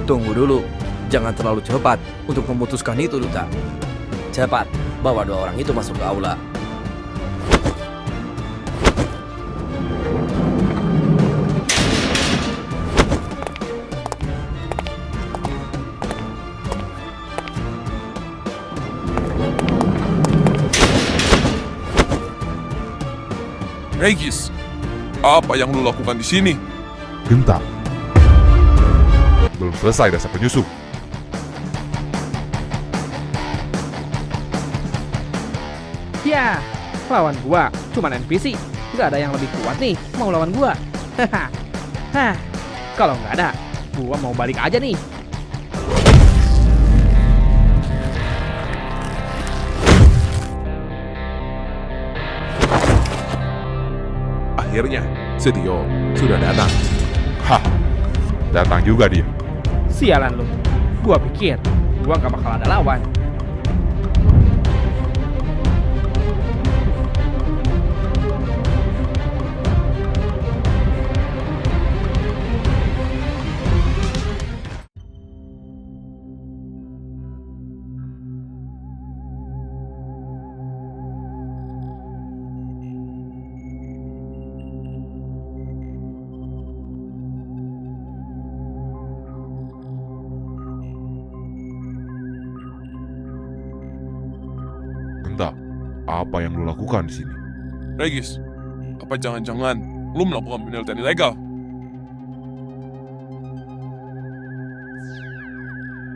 Tunggu dulu, jangan terlalu cepat untuk memutuskan itu, Duta. Cepat, bawa dua orang itu masuk ke aula. Regis, apa yang lu lakukan di sini? Genta. Belum selesai dasar penyusup. Ya, lawan gua cuman NPC. Gak ada yang lebih kuat nih mau lawan gua. Haha. Hah, kalau nggak ada, gua mau balik aja nih. Akhirnya, Setio sudah datang. Hah, datang juga dia. Sialan lu. Gua pikir gua nggak bakal ada lawan. Genta, apa yang lu lakukan di sini? Regis, apa jangan-jangan lu melakukan penelitian ilegal?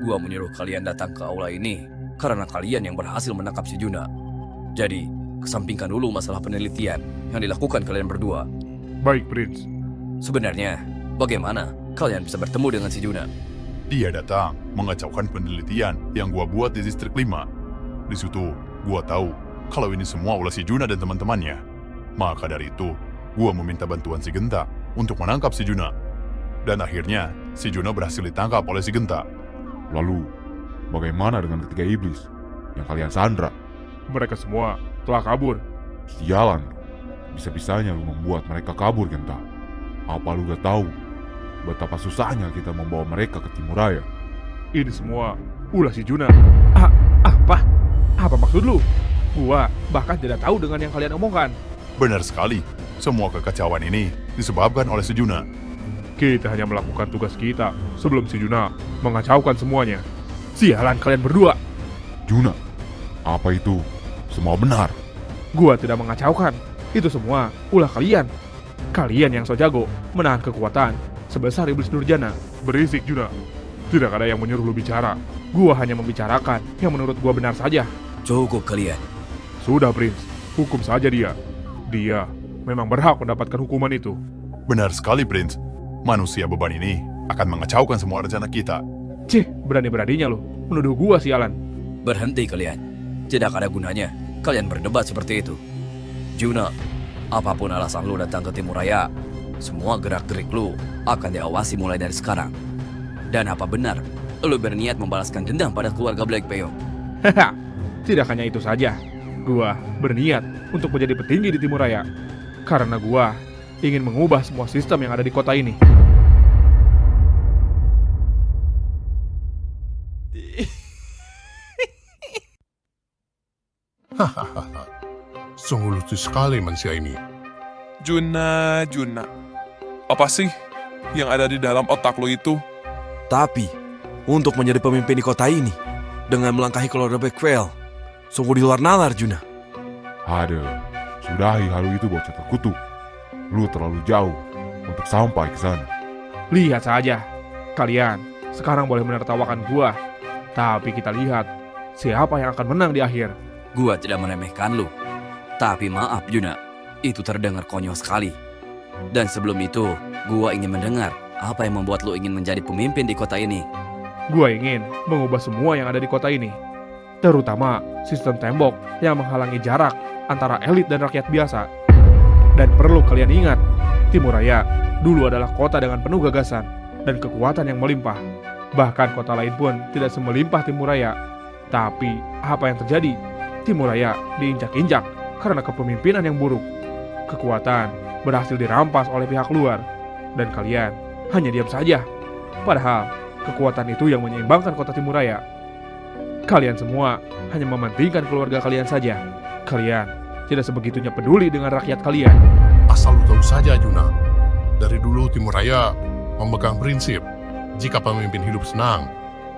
Gua menyuruh kalian datang ke aula ini karena kalian yang berhasil menangkap si Juna. Jadi, kesampingkan dulu masalah penelitian yang dilakukan kalian berdua. Baik, Prince. Sebenarnya, bagaimana kalian bisa bertemu dengan si Juna? Dia datang mengacaukan penelitian yang gua buat di distrik 5. Di situ, gua tahu kalau ini semua ulah si Juna dan teman-temannya. Maka dari itu, gua meminta bantuan si Genta untuk menangkap si Juna. Dan akhirnya, si Juna berhasil ditangkap oleh si Genta. Lalu, bagaimana dengan ketiga iblis yang kalian sandra? Mereka semua telah kabur. Sialan, bisa-bisanya lu membuat mereka kabur, Genta. Apa lu gak tahu betapa susahnya kita membawa mereka ke Timuraya? Ini semua ulah si Juna. Apa? Apa maksud lu? Gua bahkan tidak tahu dengan yang kalian omongkan. Benar sekali, semua kekacauan ini disebabkan oleh si Juna. Kita hanya melakukan tugas kita sebelum si Juna mengacaukan semuanya. Sialan kalian berdua. Juna, apa itu semua benar? Gua tidak mengacaukan. Itu semua ulah kalian. Kalian yang so jago menahan kekuatan sebesar iblis Nurjana. Berisik, Juna. Tidak ada yang menyuruh lu bicara. Gua hanya membicarakan yang menurut gua benar saja. Cukup kalian. Sudah, Prince. Hukum saja dia. Dia memang berhak mendapatkan hukuman itu. Benar sekali, Prince. Manusia beban ini akan mengacaukan semua rencana kita. Cih, berani-beraninya lo menuduh gua sialan. Berhenti kalian. Tidak ada gunanya kalian berdebat seperti itu. Juna, apapun alasan lu datang ke Timuraya, semua gerak-gerik lu akan diawasi mulai dari sekarang. Dan apa benar lu berniat membalaskan dendam pada keluarga Black Peyo? Haha, tidak hanya itu saja. Gua berniat untuk menjadi petinggi di Timuraya. Karena gua ingin mengubah semua sistem yang ada di kota ini. Hahaha, sungguh lucu sekali manusia ini. Juna. Apa sih yang ada di dalam otak lo itu? Tapi, untuk menjadi pemimpin di kota ini, dengan melangkahi keluarga Blackwell, sungguh di luar nalar, Juna. Ada, sudahi hal itu bocah terkutuk. Lu terlalu jauh untuk sampai ke sana. Lihat saja, kalian sekarang boleh menertawakan gua. Tapi kita lihat, siapa yang akan menang di akhir. Gua tidak meremehkan lu. Tapi maaf Juna, itu terdengar konyol sekali. Dan sebelum itu, gua ingin mendengar apa yang membuat lu ingin menjadi pemimpin di kota ini. Gua ingin mengubah semua yang ada di kota ini. Terutama sistem tembok yang menghalangi jarak antara elit dan rakyat biasa. Dan perlu kalian ingat, Timuraya dulu adalah kota dengan penuh gagasan dan kekuatan yang melimpah. Bahkan kota lain pun tidak semelimpah Timuraya. Tapi apa yang terjadi? Timuraya diinjak-injak karena kepemimpinan yang buruk. Kekuatan berhasil dirampas oleh pihak luar. Dan kalian hanya diam saja. Padahal kekuatan itu yang menyeimbangkan kota Timuraya. Kalian semua hanya mementingkan keluarga kalian saja. Kalian tidak sebegitunya peduli dengan rakyat kalian. Asal lu tahu saja, Juna. Dari dulu Timuraya memegang prinsip, jika pemimpin hidup senang,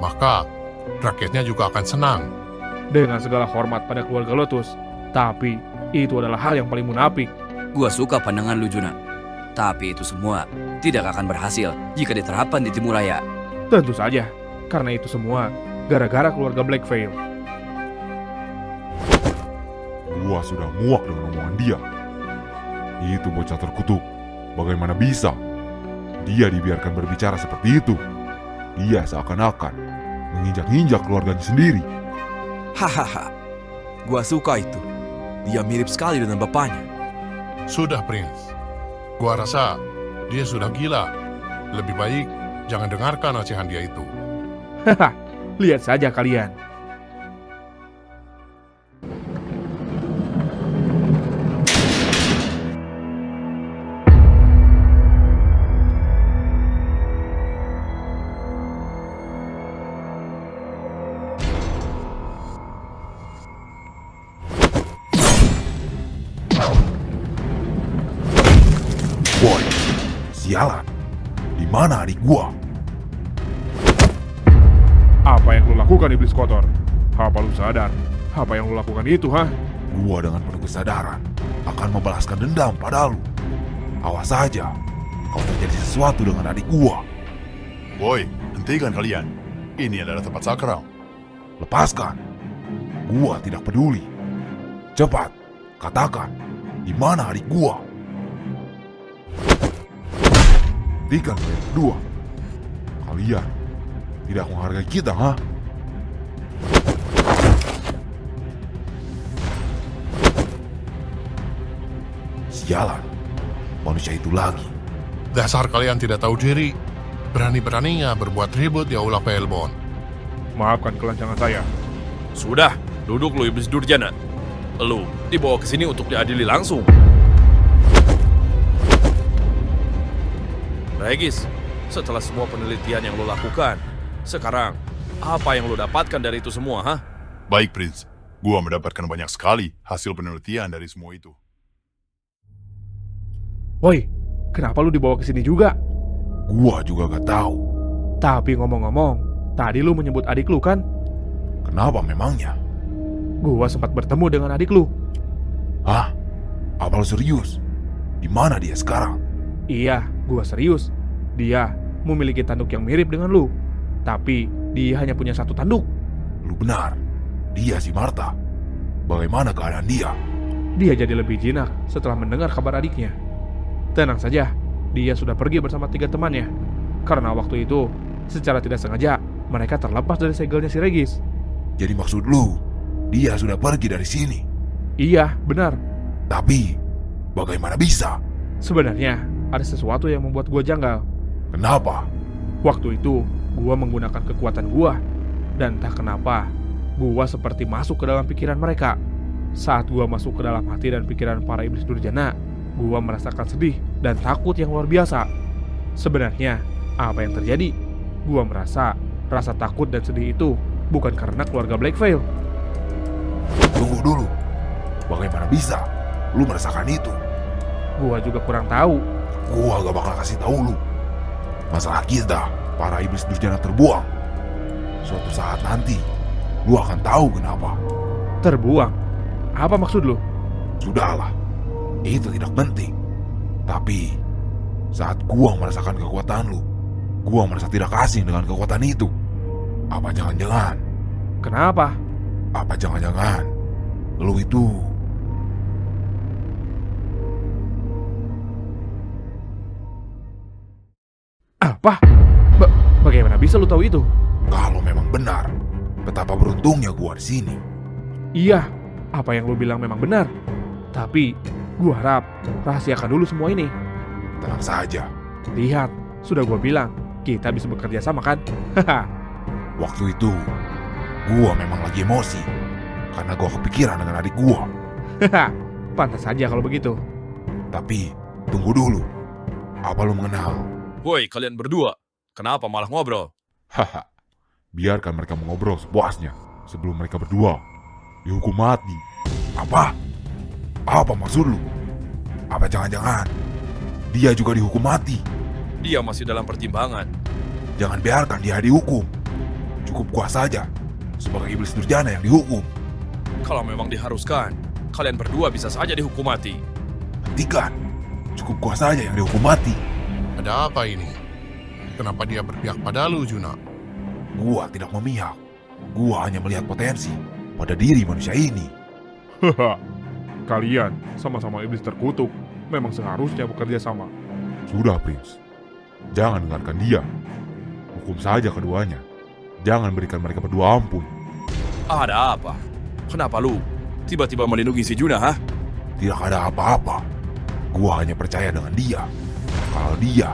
maka rakyatnya juga akan senang. Dengan segala hormat pada keluarga Lotus, tapi itu adalah hal yang paling munafik. Gua suka pandangan lu, Juna. Tapi itu semua tidak akan berhasil jika diterapkan di Timuraya. Tentu saja, karena itu semua gara-gara keluarga Blackveil. Gua sudah muak dengan omongan dia. Itu bocah terkutuk. Bagaimana bisa? Dia dibiarkan berbicara seperti itu. Dia seakan-akan menginjak-injak keluarganya sendiri. Hahaha, gua suka itu. Dia mirip sekali dengan bapaknya. Sudah, Prince. Gua rasa dia sudah gila. Lebih baik jangan dengarkan ocehan dia itu. Haha, lihat saja kalian. Boy, sialan. Di mana adik gua? Apa yang lu lakukan, iblis kotor? Apa lu sadar? Apa yang lu lakukan itu, hah? Gua dengan penuh kesadaran akan membalaskan dendam pada lu. Awas saja, kalau terjadi sesuatu dengan adik gua. Boy, hentikan kalian. Ini adalah tempat sakral. Lepaskan. Gua tidak peduli. Cepat, katakan, di mana adik gua? Hentikan kalian berdua. Kalian tidak menghargai kita, ha? Sialan, manusia itu lagi. Dasar kalian tidak tahu diri. Berani-beraninya berbuat ribut di Aula Pelbon. Maafkan kelancangan saya. Sudah, duduk lu iblis durjana. Lu dibawa ke sini untuk diadili langsung. Regis, setelah semua penelitian yang lo lakukan, sekarang apa yang lo dapatkan dari itu semua, ha? Baik, Prince. Gua mendapatkan banyak sekali hasil penelitian dari semua itu. Woi, kenapa lu dibawa ke sini juga? Gua juga gak tahu. Tapi ngomong-ngomong, tadi lu menyebut adik lu kan? Kenapa memangnya? Gua sempat bertemu dengan adik lu. Hah? Apa lu serius? Di mana dia sekarang? Iya, gua serius. Dia memiliki tanduk yang mirip dengan lu. Tapi dia hanya punya satu tanduk. Lu benar. Dia si Martha. Bagaimana keadaan dia? Dia jadi lebih jinak setelah mendengar kabar adiknya. Tenang saja, dia sudah pergi bersama 3 temannya. Karena waktu itu, secara tidak sengaja, mereka terlepas dari segelnya si Regis. Jadi maksud lu, dia sudah pergi dari sini? Iya, benar. Tapi, bagaimana bisa? Sebenarnya, ada sesuatu yang membuat gua janggal. Kenapa? Waktu itu, gua menggunakan kekuatan gua. Dan entah kenapa, gua seperti masuk ke dalam pikiran mereka. Saat gua masuk ke dalam hati dan pikiran para iblis durjana, gua merasakan sedih dan takut yang luar biasa. Sebenarnya, apa yang terjadi? Gua merasa rasa takut dan sedih itu bukan karena keluarga Blackveil. Tunggu dulu. Bagaimana bisa? Lu merasakan itu? Gua juga kurang tahu. Gua gak bakal kasih tahu lu. Masalah kita, para iblis durjana terbuang. Suatu saat nanti, lu akan tahu kenapa. Terbuang? Apa maksud lu? Sudahlah, itu tidak penting. Tapi, saat gua merasakan kekuatan lu, gua merasa tidak asing dengan kekuatan itu. Apa jangan-jangan? Kenapa? Apa jangan-jangan lu itu... Apa? Bagaimana bisa lu tahu itu? Kalau memang benar, betapa beruntungnya gua di sini. Iya, apa yang lu bilang memang benar. Tapi, gua harap rahasiakan dulu semua ini. Tenang saja, Lihat, sudah gua bilang, kita bisa bekerja sama kan? Haha. waktu itu gua memang lagi emosi karena gua kepikiran dengan adik gua. Haha. Pantas saja kalau begitu. Tapi tunggu dulu, apa lu mengenal? Woi, kalian berdua, kenapa malah ngobrol? Haha, biarkan mereka mengobrol sepuasnya sebelum mereka berdua dihukum mati. Apa? Apa maksud lu? Apa jangan-jangan dia juga dihukum mati? Dia masih dalam pertimbangan. Jangan biarkan dia dihukum. Cukup gua saja sebagai iblis durjana yang dihukum. Kalau memang diharuskan, kalian berdua bisa saja dihukum mati. Hentikan. Cukup gua saja yang dihukum mati. Ada apa ini? Kenapa dia berpihak pada lu, Juna? Gua tidak memihak. Gua hanya melihat potensi pada diri manusia ini. Haha, kalian sama-sama iblis terkutuk. Memang seharusnya bekerja sama. Sudah, Prince. Jangan dengarkan dia. Hukum saja keduanya. Jangan berikan mereka berdua ampun. Ada apa? Kenapa lu tiba-tiba melindungi si Juna, ha? Tidak ada apa-apa. Gua hanya percaya dengan dia. Kalau dia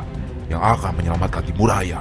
yang akan menyelamatkan Timuraya.